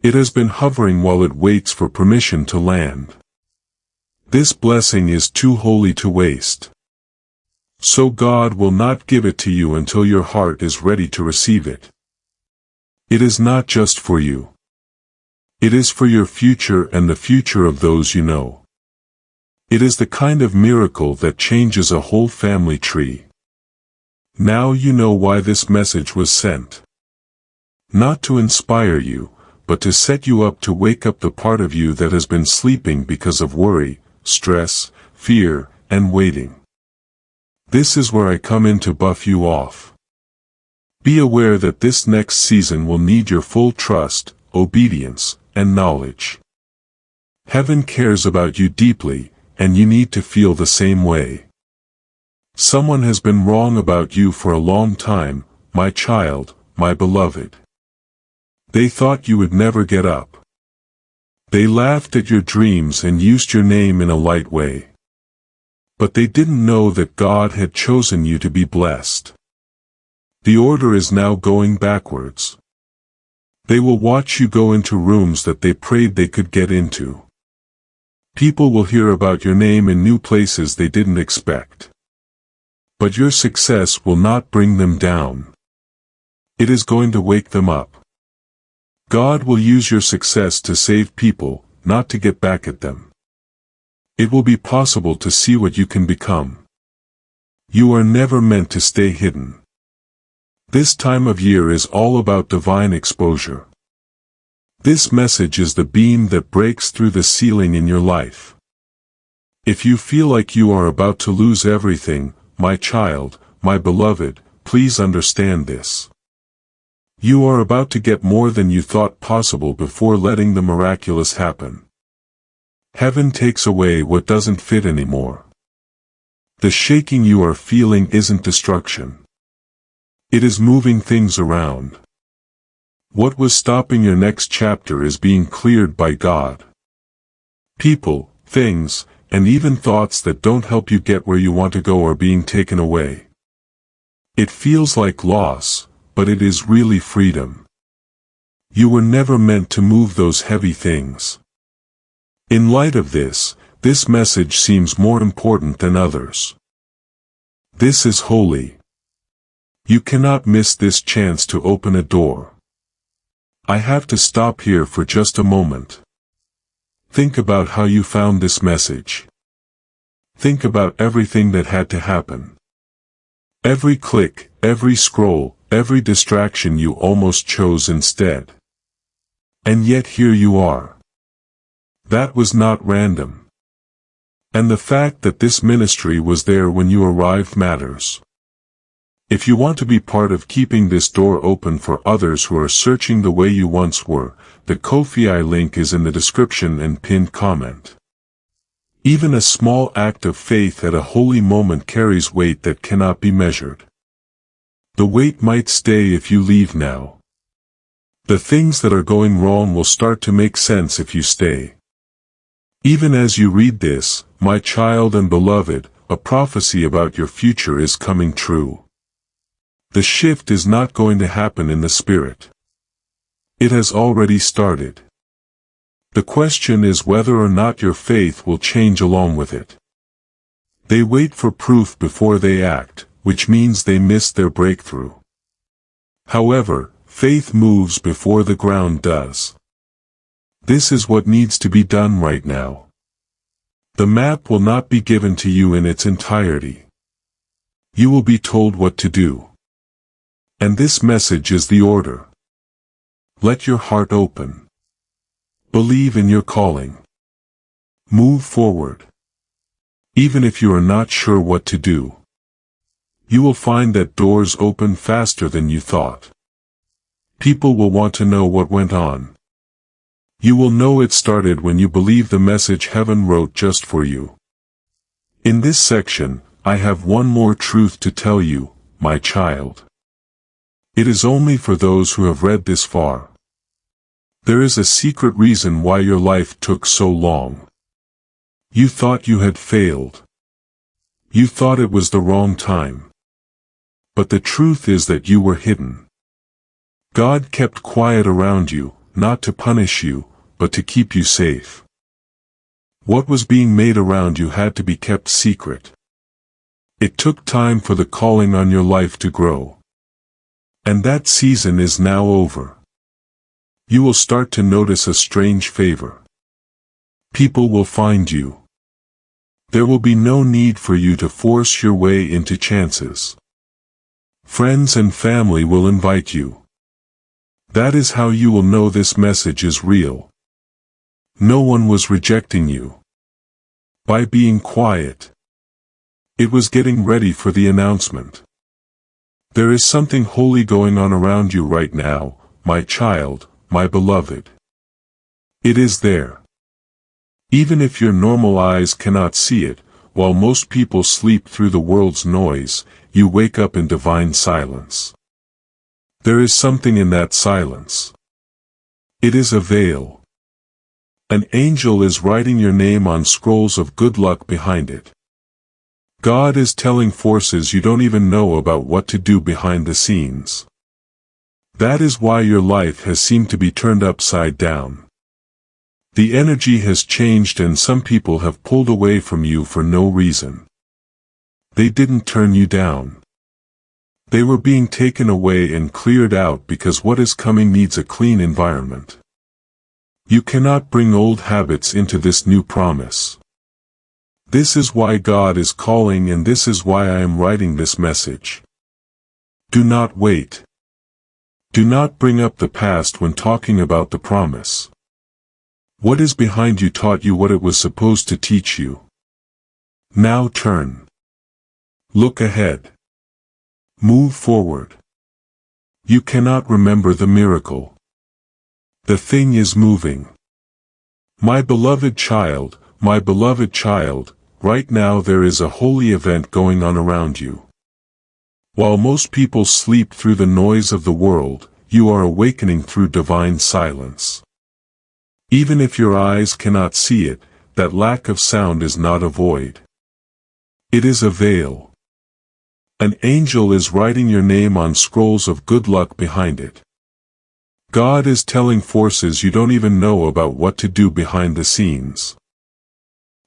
It has been hovering while it waits for permission to land. This blessing is too holy to waste. So God will not give it to you until your heart is ready to receive it. It is not just for you. It is for your future and the future of those you know. It is the kind of miracle that changes a whole family tree. Now you know why this message was sent. Not to inspire you, but to set you up to wake up the part of you that has been sleeping because of worry, stress, fear, and waiting. This is where I come in to buff you off. Be aware that this next season will need your full trust, obedience, and knowledge. Heaven cares about you deeply, and you need to feel the same way. Someone has been wrong about you for a long time, my child, my beloved. They thought you would never get up. They laughed at your dreams and used your name in a light way. But they didn't know that God had chosen you to be blessed. The order is now going backwards. They will watch you go into rooms that they prayed they could get into. People will hear about your name in new places they didn't expect. But your success will not bring them down. It is going to wake them up. God will use your success to save people, not to get back at them. It will be possible to see what you can become. You are never meant to stay hidden. This time of year is all about divine exposure. This message is the beam that breaks through the ceiling in your life. If you feel like you are about to lose everything, my child, my beloved, please understand this. You are about to get more than you thought possible before letting the miraculous happen. Heaven takes away what doesn't fit anymore. The shaking you are feeling isn't destruction. It is moving things around. What was stopping your next chapter is being cleared by God. People, things, and even thoughts that don't help you get where you want to go are being taken away. It feels like loss, but it is really freedom. You were never meant to move those heavy things. In light of this, this message seems more important than others. This is holy. You cannot miss this chance to open a door. I have to stop here for just a moment. Think about how you found this message. Think about everything that had to happen. Every click, every scroll, every distraction you almost chose instead. And yet here you are. That was not random. And the fact that this ministry was there when you arrived matters. If you want to be part of keeping this door open for others who are searching the way you once were, the Ko-fi link is in the description and pinned comment. Even a small act of faith at a holy moment carries weight that cannot be measured. The weight might stay if you leave now. The things that are going wrong will start to make sense if you stay. Even as you read this, my child and beloved, a prophecy about your future is coming true. The shift is not going to happen in the spirit. It has already started. The question is whether or not your faith will change along with it. They wait for proof before they act, which means they miss their breakthrough. However, faith moves before the ground does. This is what needs to be done right now. The map will not be given to you in its entirety. You will be told what to do. And this message is the order. Let your heart open. Believe in your calling. Move forward. Even if you are not sure what to do, you will find that doors open faster than you thought. People will want to know what went on. You will know it started when you believe the message heaven wrote just for you. In this section, I have one more truth to tell you, my child. It is only for those who have read this far. There is a secret reason why your life took so long. You thought you had failed. You thought it was the wrong time. But the truth is that you were hidden. God kept quiet around you, not to punish you, but to keep you safe. What was being made around you had to be kept secret. It took time for the calling on your life to grow. And that season is now over. You will start to notice a strange favor. People will find you. There will be no need for you to force your way into chances. Friends and family will invite you. That is how you will know this message is real. No one was rejecting you. By being quiet. It was getting ready for the announcement. There is something holy going on around you right now, my child, my beloved. It is there. Even if your normal eyes cannot see it, while most people sleep through the world's noise, you wake up in divine silence. There is something in that silence. It is a veil. An angel is writing your name on scrolls of good luck behind it. God is telling forces you don't even know about what to do behind the scenes. That is why your life has seemed to be turned upside down. The energy has changed and some people have pulled away from you for no reason. They didn't turn you down. They were being taken away and cleared out because what is coming needs a clean environment. You cannot bring old habits into this new promise. This is why God is calling and this is why I am writing this message. Do not wait. Do not bring up the past when talking about the promise. What is behind you taught you what it was supposed to teach you. Now turn. Look ahead. Move forward. You cannot remember the miracle. The thing is moving. My beloved child, right now there is a holy event going on around you. While most people sleep through the noise of the world, you are awakening through divine silence. Even if your eyes cannot see it, that lack of sound is not a void. It is a veil. An angel is writing your name on scrolls of good luck behind it. God is telling forces you don't even know about what to do behind the scenes.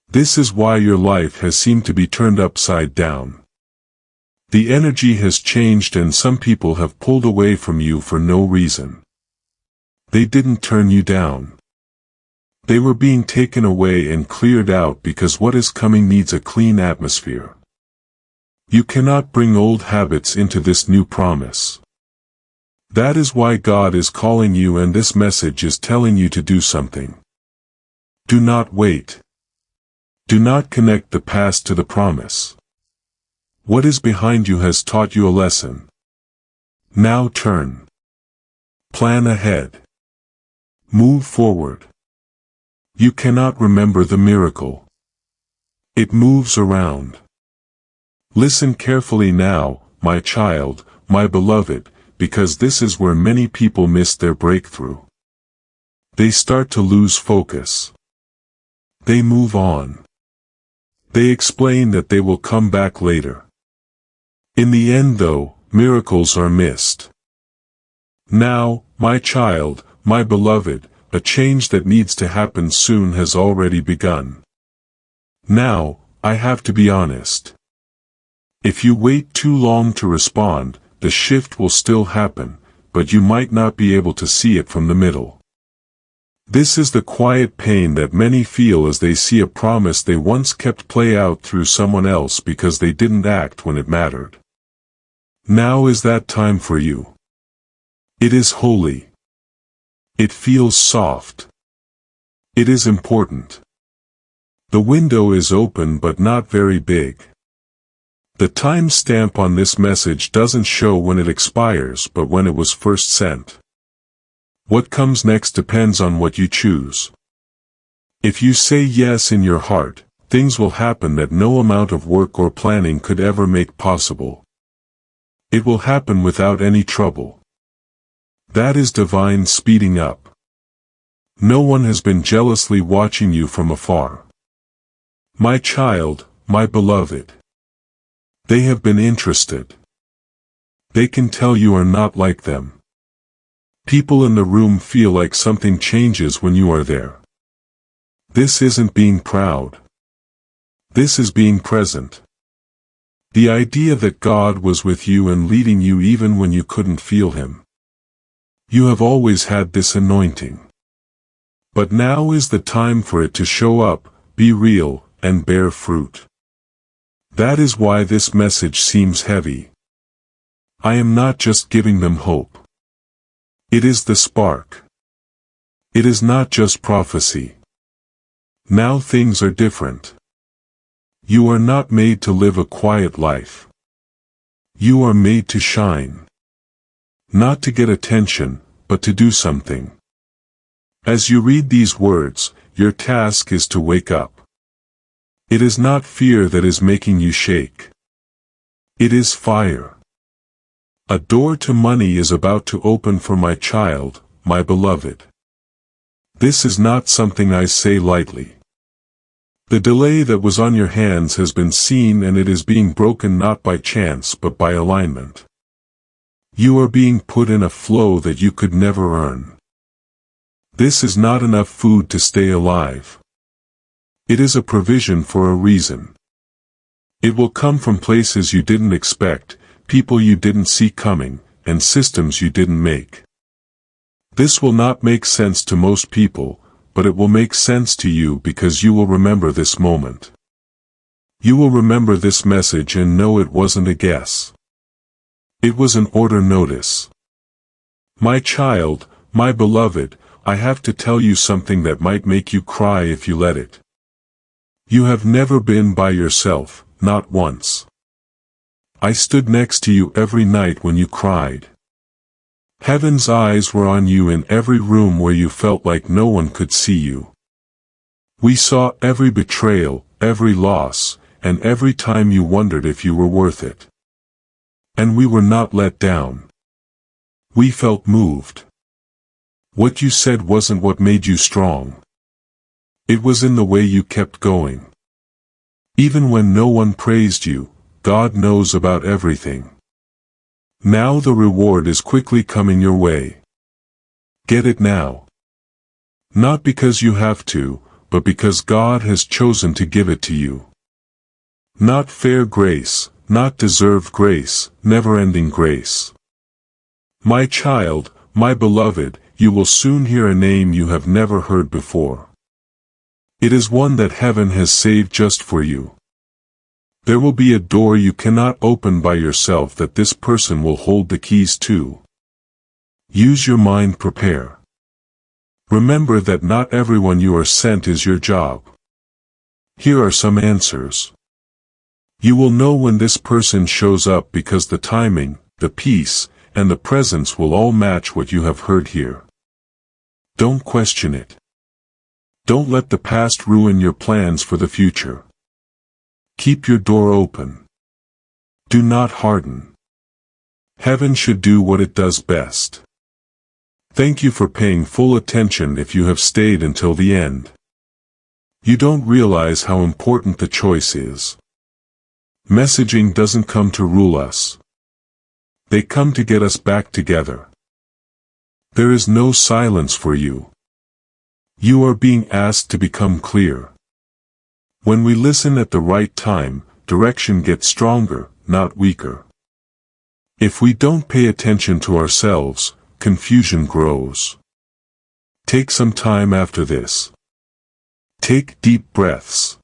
This is why your life has seemed to be turned upside down. The energy has changed and some people have pulled away from you for no reason. They didn't turn you down. They were being taken away and cleared out because what is coming needs a clean atmosphere. You cannot bring old habits into this new promise. That is why God is calling you and this message is telling you to do something. Do not wait. Do not connect the past to the promise. What is behind you has taught you a lesson. Now turn. Plan ahead. Move forward. You cannot remember the miracle. It moves around. Listen carefully now, my child, my beloved, because this is where many people miss their breakthrough. They start to lose focus. They move on. They explain that they will come back later. In the end though, miracles are missed. Now, my child, my beloved, a change that needs to happen soon has already begun. Now, I have to be honest. If you wait too long to respond, the shift will still happen, but you might not be able to see it from the middle. This is the quiet pain that many feel as they see a promise they once kept play out through someone else because they didn't act when it mattered. Now is that time for you. It is holy. It feels soft. It is important. The window is open but not very big. The time stamp on this message doesn't show when it expires but when it was first sent. What comes next depends on what you choose. If you say yes in your heart, things will happen that no amount of work or planning could ever make possible. It will happen without any trouble. That is divine speeding up. No one has been jealously watching you from afar. My child, my beloved. They have been interested. They can tell you are not like them. People in the room feel like something changes when you are there. This isn't being proud. This is being present. The idea that God was with you and leading you even when you couldn't feel Him. You have always had this anointing. But now is the time for it to show up, be real, and bear fruit. That is why this message seems heavy. I am not just giving them hope. It is the spark. It is not just prophecy. Now things are different. You are not made to live a quiet life. You are made to shine. Not to get attention, but to do something. As you read these words, your task is to wake up. It is not fear that is making you shake. It is fire. A door to money is about to open for my child, my beloved. This is not something I say lightly. The delay that was on your hands has been seen and it is being broken not by chance but by alignment. You are being put in a flow that you could never earn. This is not enough food to stay alive. It is a provision for a reason. It will come from places you didn't expect, people you didn't see coming, and systems you didn't make. This will not make sense to most people, but it will make sense to you because you will remember this moment. You will remember this message and know it wasn't a guess. It was an order notice. My child, my beloved, I have to tell you something that might make you cry if you let it. You have never been by yourself, not once. I stood next to you every night when you cried. Heaven's eyes were on you in every room where you felt like no one could see you. We saw every betrayal, every loss, and every time you wondered if you were worth it. And we were not let down. We felt moved. What you said wasn't what made you strong. It was in the way you kept going. Even when no one praised you, God knows about everything. Now the reward is quickly coming your way. Get it now. Not because you have to, but because God has chosen to give it to you. Not fair grace, not deserved grace, never-ending grace. My child, my beloved, you will soon hear a name you have never heard before. It is one that heaven has saved just for you. There will be a door you cannot open by yourself that this person will hold the keys to. Use your mind, prepare. Remember that not everyone you are sent is your job. Here are some answers. You will know when this person shows up because the timing, the peace, and the presence will all match what you have heard here. Don't question it. Don't let the past ruin your plans for the future. Keep your door open. Do not harden. Heaven should do what it does best. Thank you for paying full attention if you have stayed until the end. You don't realize how important the choice is. Messaging doesn't come to rule us. They come to get us back together. There is no silence for you. You are being asked to become clear. When we listen at the right time, direction gets stronger, not weaker. If we don't pay attention to ourselves, confusion grows. Take some time after this. Take deep breaths.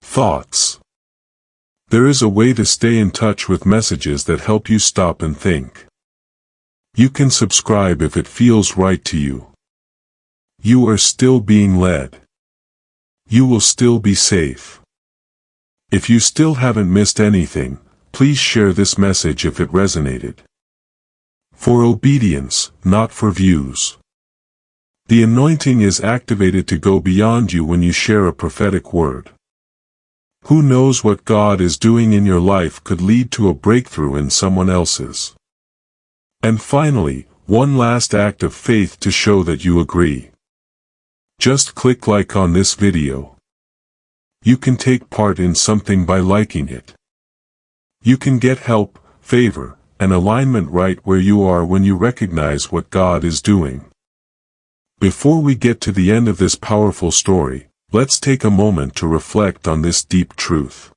Thoughts. There is a way to stay in touch with messages that help you stop and think. You can subscribe if it feels right to you. You are still being led. You will still be safe. If you still haven't missed anything, please share this message if it resonated. For obedience, not for views. The anointing is activated to go beyond you when you share a prophetic word. Who knows what God is doing in your life could lead to a breakthrough in someone else's. And finally, one last act of faith to show that you agree. Just click like on this video. You can take part in something by liking it. You can get help, favor, and alignment right where you are when you recognize what God is doing. Before we get to the end of this powerful story, let's take a moment to reflect on this deep truth.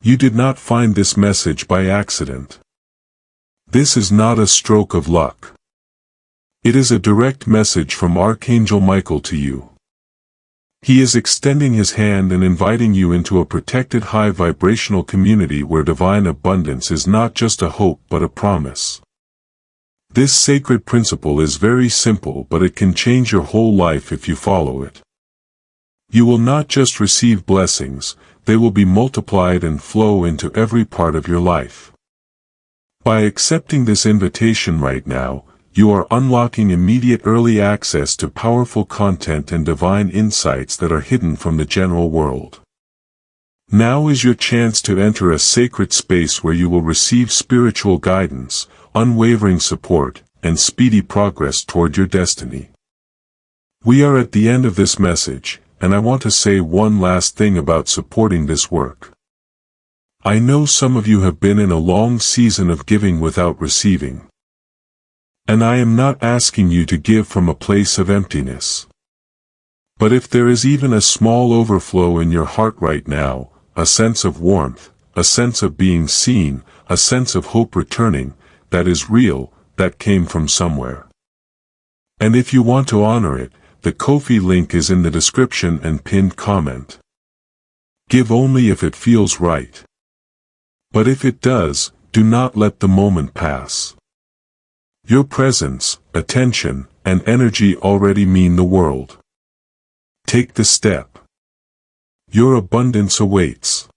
You did not find this message by accident. This is not a stroke of luck. It is a direct message from Archangel Michael to you. He is extending his hand and inviting you into a protected high vibrational community where divine abundance is not just a hope but a promise. This sacred principle is very simple, but it can change your whole life if you follow it. You will not just receive blessings, they will be multiplied and flow into every part of your life. By accepting this invitation right now, you are unlocking immediate early access to powerful content and divine insights that are hidden from the general world. Now is your chance to enter a sacred space where you will receive spiritual guidance, unwavering support, and speedy progress toward your destiny. We are at the end of this message, and I want to say one last thing about supporting this work. I know some of you have been in a long season of giving without receiving. And I am not asking you to give from a place of emptiness. But if there is even a small overflow in your heart right now, a sense of warmth, a sense of being seen, a sense of hope returning, that is real, that came from somewhere. And if you want to honor it, the Ko-fi link is in the description and pinned comment. Give only if it feels right. But if it does, do not let the moment pass. Your presence, attention, and energy already mean the world. Take the step. Your abundance awaits.